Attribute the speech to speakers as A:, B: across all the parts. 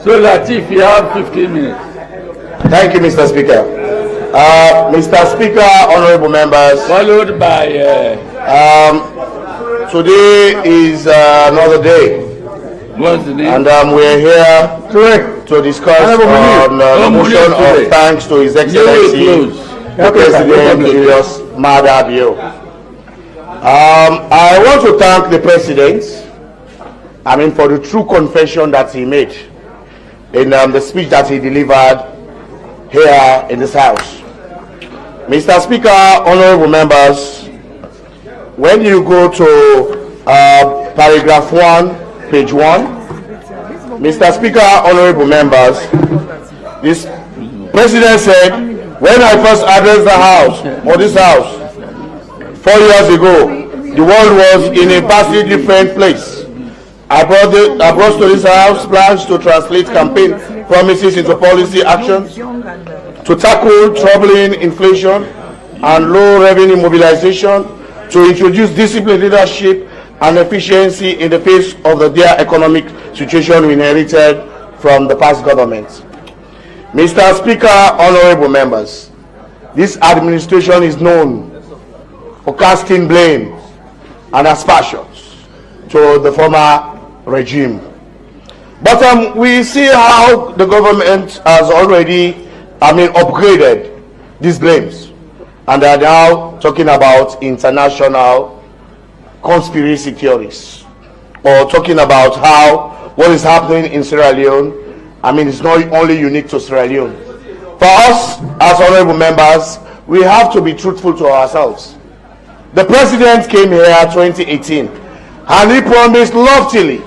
A: So Latif, you have 15 minutes.
B: Thank you, Mr. Speaker. Mr. Speaker, honorable members.
A: Followed by...
B: today is another day.
A: What's the name?
B: And we're here to discuss on the motion of thanks to His Excellency, the President Julius Maada Bio. I want to thank the President, for the true confession that he made in the speech that he delivered here in this House. Mr. Speaker, honorable members, when you go to paragraph 1, page 1, Mr. Speaker, honorable members, this President said, when I first addressed the House, or this House, 4 years ago, the world was in a vastly different place. I brought to this House plans to translate campaign promises into policy actions, to tackle troubling inflation and low revenue mobilization, to introduce disciplined leadership and efficiency in the face of the dire economic situation we inherited from the past government. Mr. Speaker, honorable members, this administration is known for casting blame and aspersions to the former regime. But we see how the government has already, upgraded these blames. And they are now talking about international conspiracy theories, or talking about how what is happening in Sierra Leone, it's not only unique to Sierra Leone. For us, as honorable members, we have to be truthful to ourselves. The President came here in 2018, and he promised loftily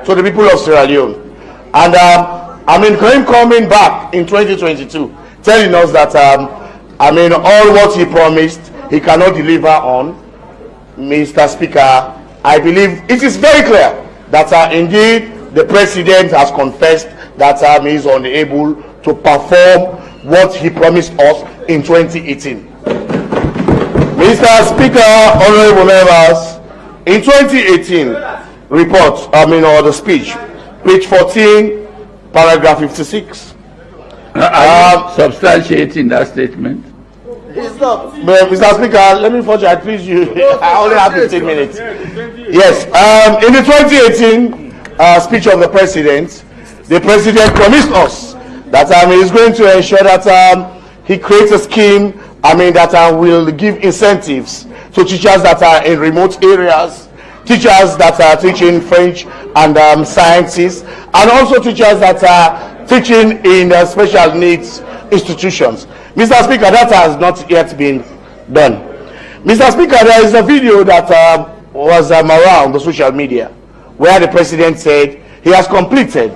B: to the people of Sierra Leone. And him coming back in 2022, telling us that all what he promised, he cannot deliver on. Mr. Speaker, I believe it is very clear that indeed the President has confessed that he is unable to perform what he promised us in 2018. Mr. Speaker, honorable members, in 2018 report, or the speech, page 14, paragraph 56.
A: Are you substantiating that statement?
B: It's not. Mr. Speaker, let me forge it, please. I only have 15 minutes. Yes. In the 2018 speech of the President promised us that he is going to ensure that he creates a scheme that will give incentives to teachers that are in remote areas, teachers that are teaching French and sciences, and also teachers that are teaching in special needs institutions. Mr. Speaker, that has not yet been done. Mr. Speaker, there is a video that was around the social media where the President said he has completed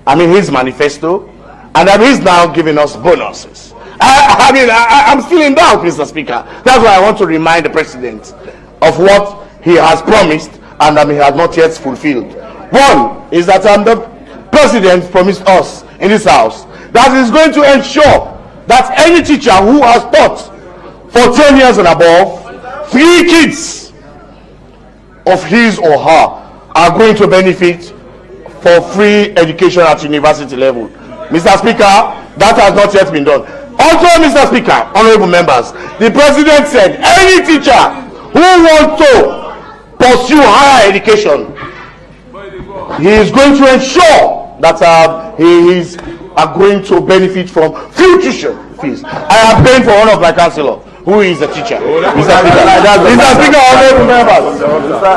B: his manifesto, and he's now giving us bonuses. I'm still in doubt, Mr. Speaker. That's why I want to remind the President of what he has promised and he has not yet fulfilled. One is that the President promised us in this House that he is going to ensure that any teacher who has taught for 10 years and above, 3 kids of his or her are going to benefit for free education at university level. Mr. Speaker, that has not yet been done. Also, Mr. Speaker, honorable members, the President said any teacher who wants to pursue higher education, he is going to ensure that he is going to benefit from free tuition fees. I am paying for one of my councillor who is a teacher. Mr. Speaker, honorable members. Mr.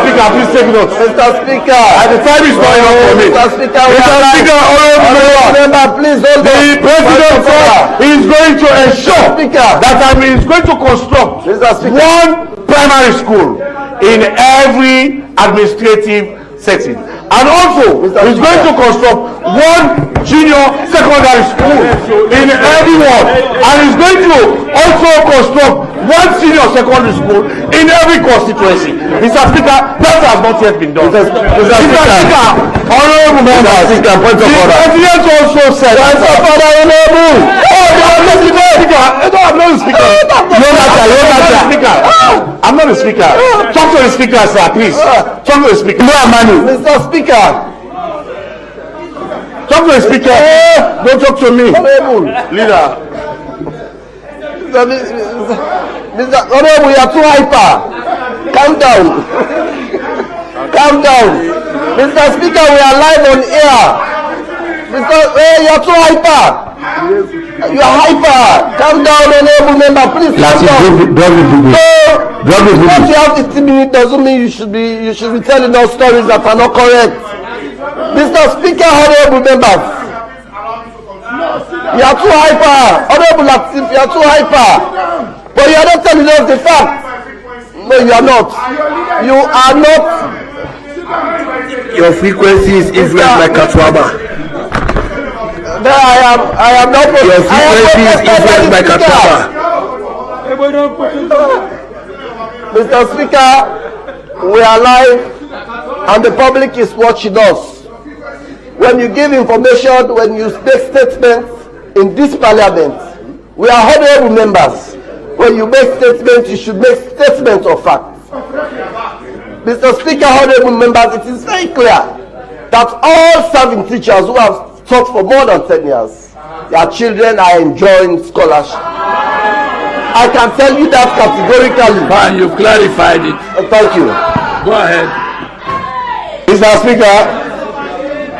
B: Speaker, please take note. Mr. Speaker, the time is going on for me. Mr. Speaker, honorable member, please hold on. The President said he is going to ensure that he is going to construct one primary school in every administrative setting. And also, he's going to construct one junior secondary school in every ward. And he's going to also construct one senior secondary school in every constituency. Mr. Speaker, that has not yet been done. Mr. Speaker, honorable members, the President also said, I'm not the speaker. Talk to the speaker, sir, please. Talk to the speaker.
C: Mr. Speaker,
B: Talk to the speaker. Don't talk to me. Leader.
C: Mr. Honorable, you are too hyper. Calm down. Calm down. Mr. Speaker, we are live on air. You are too hyper. You are hyper. Calm down, honorable member. Please calm down. Because you have 15 minutes doesn't mean you should be telling us stories that are not correct. Mr. Speaker, honorable members, you are too hyper. Honorable Latif, you are too hyper. But you are not telling us the facts. No, you are not. You are not.
D: Your frequency is influenced by Katwaba.
C: No, I am not.
D: Your frequency is influenced by Katwaba.
C: Mr. Speaker, we are live and the public is watching us. When you give information, when you make statements in this parliament, we are honorable members. When you make statements, you should make statements of facts. Mr. Speaker, honorable members, it is very clear that all serving teachers who have taught for more than 10 years, their children are enjoying scholarship. I can tell you that categorically.
A: Fine, you've clarified it.
C: Thank you.
A: Go ahead.
B: Mr. Speaker,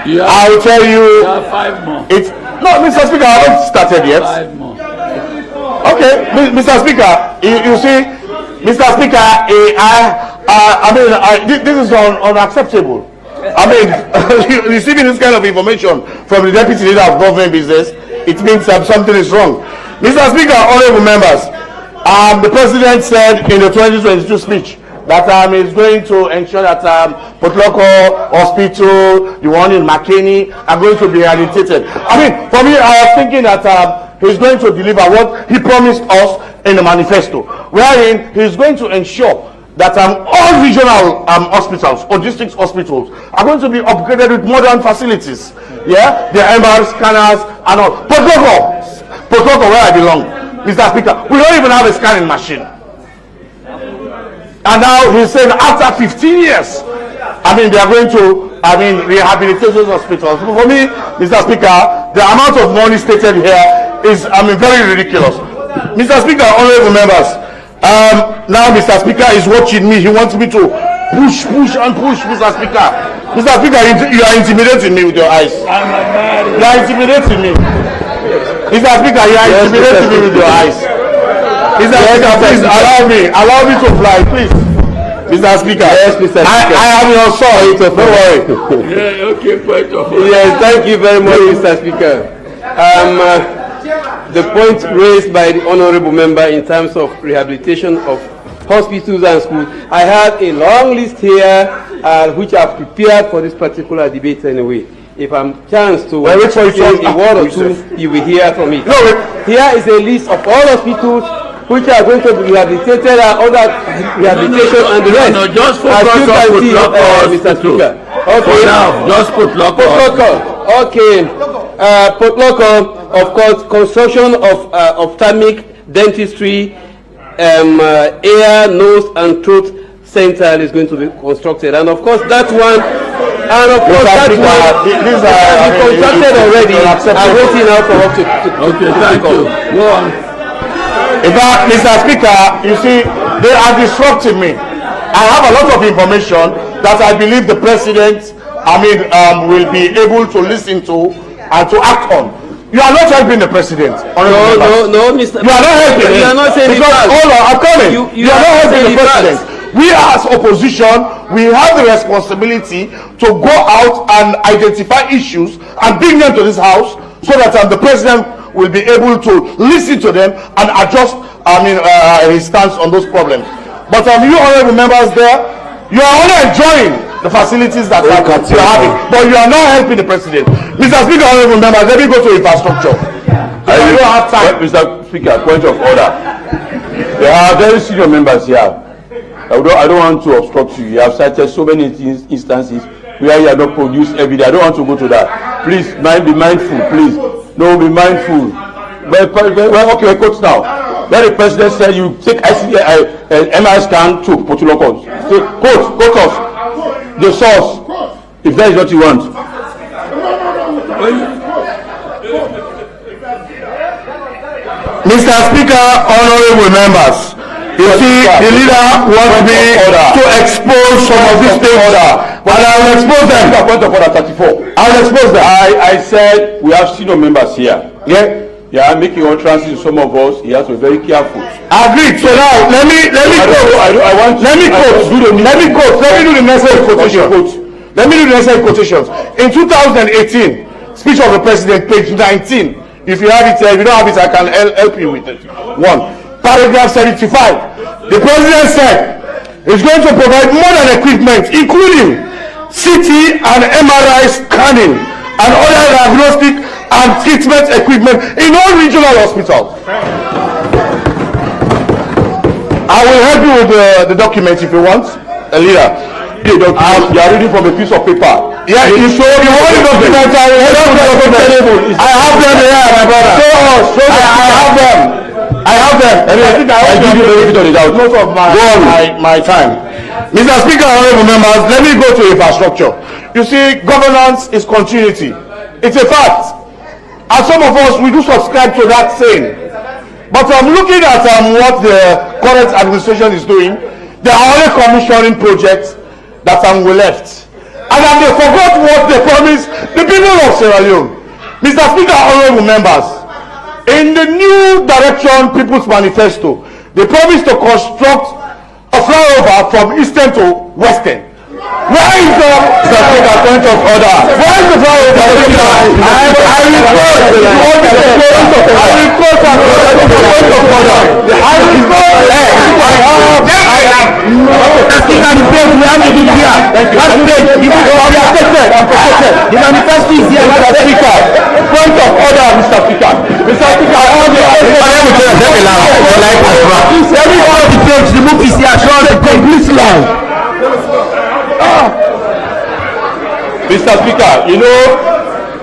B: I will tell you.
A: 5 more.
B: No, Mr. Speaker, I haven't started yet.
A: 5 more.
B: Okay, Mr. Speaker, you see, Mr. Speaker, this is unacceptable. I mean, receiving this kind of information from the Deputy Leader of Government Business, it means something is wrong. Mr. Speaker, honorable members, the President said in the 2022 speech that he is going to ensure that Loko Hospital, the one in McKinney, are going to be rehabilitated. I mean, for me, I was thinking that he's going to deliver what he promised us in the manifesto, wherein he's going to ensure that all regional hospitals or district hospitals are going to be upgraded with modern facilities. Yeah, the MR scanners and all. Loko, where I belong, Mr. Speaker, we don't even have a scanning machine. And now he's saying after 15 years, they are going to, rehabilitate those hospitals. For me, Mr. Speaker, the amount of money stated here is, very ridiculous. Mr. Speaker, honorable members, now Mr. Speaker is watching me. He wants me to push and push, Mr. Speaker. Mr. Speaker, you are intimidating me with your eyes. You are intimidating me. Mr. Speaker, you are intimidating me with your eyes. Mr. Speaker, please allow me to fly, please. Mr. Speaker,
D: yes, Mr. Speaker.
B: I am your son. Don't worry.
A: Yeah, okay, point of order.
D: Yes, thank you very much, Mr. Speaker. The point raised by the honourable member in terms of rehabilitation of hospitals and schools, I have a long list here which I've prepared for this particular debate anyway. If I'm chance to say a word or two, you will hear from it. Here is a list of all hospitals which are going to be rehabilitated and other rehabilitation and the rest.
A: No, just focus on Loko,
D: Mr. Speaker. Okay.
A: For now, just put Loko.
D: Okay. Loko, of course, construction of ophthalmic dentistry, ear, nose, and throat center is going to be constructed, and of course that one. And of course, that one is constructed already. I'm waiting now for us to
A: okay, thank you. Go on.
B: In fact, Mr. Speaker, you see, they are disrupting me. I have a lot of information that I believe the President, will be able to listen to and to act on. You are not helping the President.
D: No, Mr.
B: You are not helping him.
D: You are not saying
B: because, hold on, I'm coming. You are not helping the President. We as opposition, we have the responsibility to go out and identify issues and bring them to this house so that the President will be able to listen to them and adjust his stance on those problems. But you honorable members there, you are only enjoying the facilities that you are having, but you are not helping the President. Mr. Speaker, honorable members, let me go to infrastructure. I don't have time.
E: Mr. Speaker, point of order. There are very senior members here. I don't want to obstruct you. You have cited so many instances where you have not produced evidence. I don't want to go to that. Please, be mindful, please. No, be mindful. Okay, quote now. When the President said you take MRI scan to Potuloko, quote us the source, if that is what you want.
B: Mr. Speaker, honorable members, you see, the leader wants me to expose some of these things, and I will expose them.
E: Point of order 34.
B: I will expose them.
E: I said we have senior members here.
B: Yeah.
E: Yeah, making utterances to some of us. He has to be very careful.
B: Agreed. So now let me quote. Let me do the necessary quotations. Let me do the necessary quotations. In 2018, speech of the president, page 19. If you have it, if you don't have it, I can help you with it. One, paragraph 75. The president said he's going to provide modern equipment, including CT and MRI scanning and other diagnostic and treatment equipment in all regional hospitals. I will help you with the document if you want, a leader.
E: You are reading from a piece of paper.
B: Yeah, you show me all the documents. I will help you with the document. I have them here, my brother. I have them. I have them. I give you the benefit of the doubt. Most of my time. Mr. Speaker, honorable members, let me go to infrastructure. You see, governance is continuity. It's a fact. And some of us, we do subscribe to that saying. But I'm looking at what the current administration is doing. They are only commissioning projects that we left. And then they forgot what they promised the people of Sierra Leone. Mr. Speaker, honorable members, in the new direction People's Manifesto, they promised to construct a flyover from eastern to western. Where is the point of order? Where is the flyover? Point of order, Mr. Speaker. Mr. Speaker, I want to remove his assurance complete line.
E: Mr. Speaker, you know,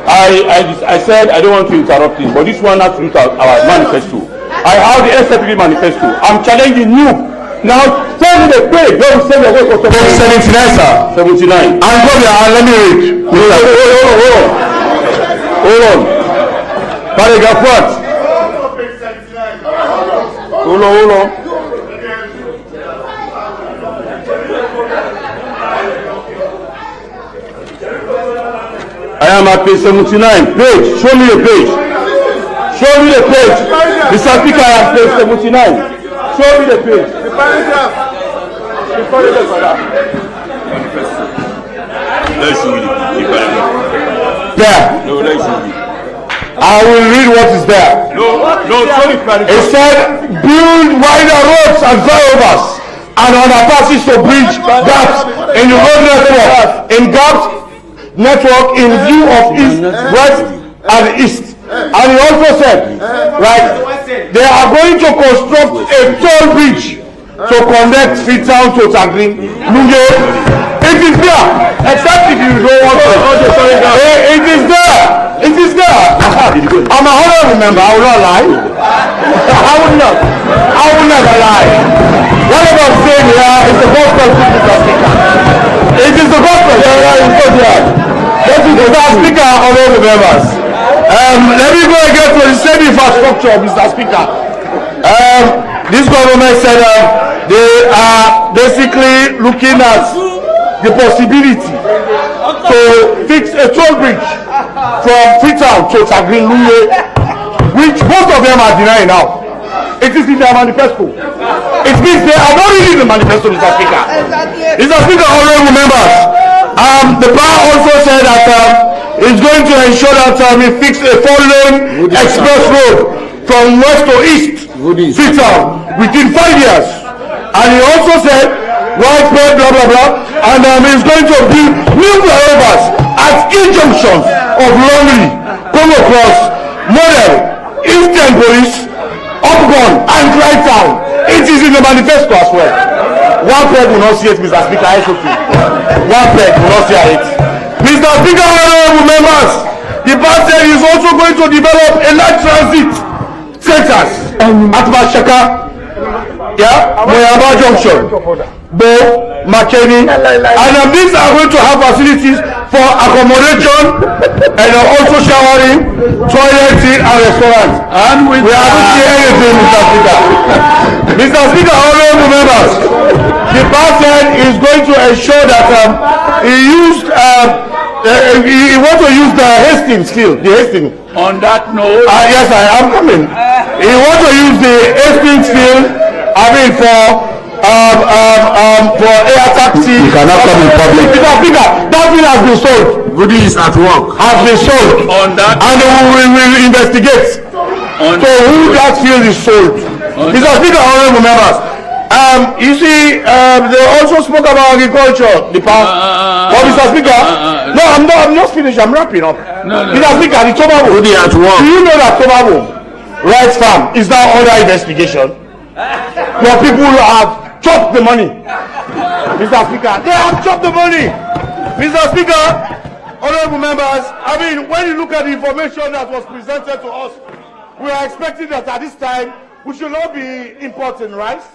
E: I said I don't want to interrupt him, but this one has to look at our manifesto. I have the SFP manifesto. I'm challenging you. Now, send the page. Don't send the work of
B: 79, sir.
E: 79.
B: And go there, let me read.
E: Hold on. Paragraph what? Hold on. I am at page 79. Page. Show me the page. Show me the page. Mr. Speaker, I am page 79. Show me the page. The paragraph. Let's show you the paragraph.
B: There.
E: No, let's show you.
B: I will read what is there.
E: No, show the paragraph.
B: It said, build wider roads and flyovers and underpasses to bridge gaps in the road network. In gaps network in view of east, west, and east. And he also said, right, they are going to construct a toll bridge to connect Freetown to Tagrin, Lunge. It is there, except if you don't want to. It is there. It is there. I'm a honorable member. I will not lie. I will never lie. Whatever I'm saying here is the gospel, Mr. Speaker. It is the gospel. Mr. Speaker, honorable members. Let me go again to the same infrastructure, Mr. Speaker. This government said they are basically looking at the possibility to fix a toll bridge from Freetown to Tagrin Lunge, which most of them are denying now. It is in their manifesto. It means they are not reading the manifesto, Mr. Speaker. Mr. Speaker, honorable members. The power also said that it's going to ensure that we fix a 4-lane express road from west to east, Freetown, within 5 years. And he also said, widespread, blah, blah, blah, and he's going to build new flyovers at each junction of Longley, Congo Cross, Model, Eastern Police, Upgon, and Clytown. It is in the manifesto as well. One peg will not see it, Mr. Speaker. I should one peg will not see it. Mr. Speaker, honorable members, the party is also going to develop a light transit centers at Mashaka, Moyamba Junction, Bo, McKinney, and these are going to have facilities for accommodation and also showering, toileting, and restaurants.
A: And
B: We are not hearing anything, Mr. Speaker. Mr. Speaker, honorable members, the person is going to ensure that he wants to use the Hastings field, the Hastings.
A: on that note,
B: Yes, I am coming. He wants to use the Hastings field, for air taxi.
E: You cannot come in public.
B: Mr. Speaker, that thing has been sold.
E: Goody is at work.
B: Has been sold.
A: on that,
B: And we will investigate.
A: on,
B: So who that field is sold? Mr. Speaker, honorable members. You see, they also spoke about agriculture. The past. Mr. Speaker, no, I'm just finished. I'm wrapping up.
A: No.
B: Mr. Speaker, the Tobago.
E: Goody at work.
B: Do you know that Tobago rice farm is now under investigation? Where people have chopped the money. Mr. Speaker, they have chopped the money. Mr. Speaker, honorable members, I mean, when you look at the information that was presented to us, we are expecting that at this time we should not be importing rice.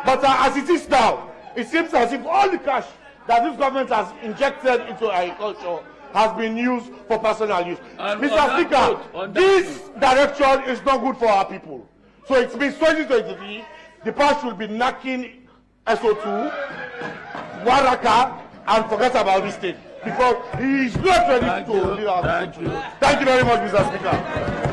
B: But as it is now, it seems as if all the cash that this government has injected into agriculture has been used for personal use.
A: And
B: Mr. Speaker, this direction is not good for our people. So it means 2023, the past should be knocking SO2, Waraka, and forget about this thing. Because he is not ready to lead our country. Thank you very much, Mr. Speaker.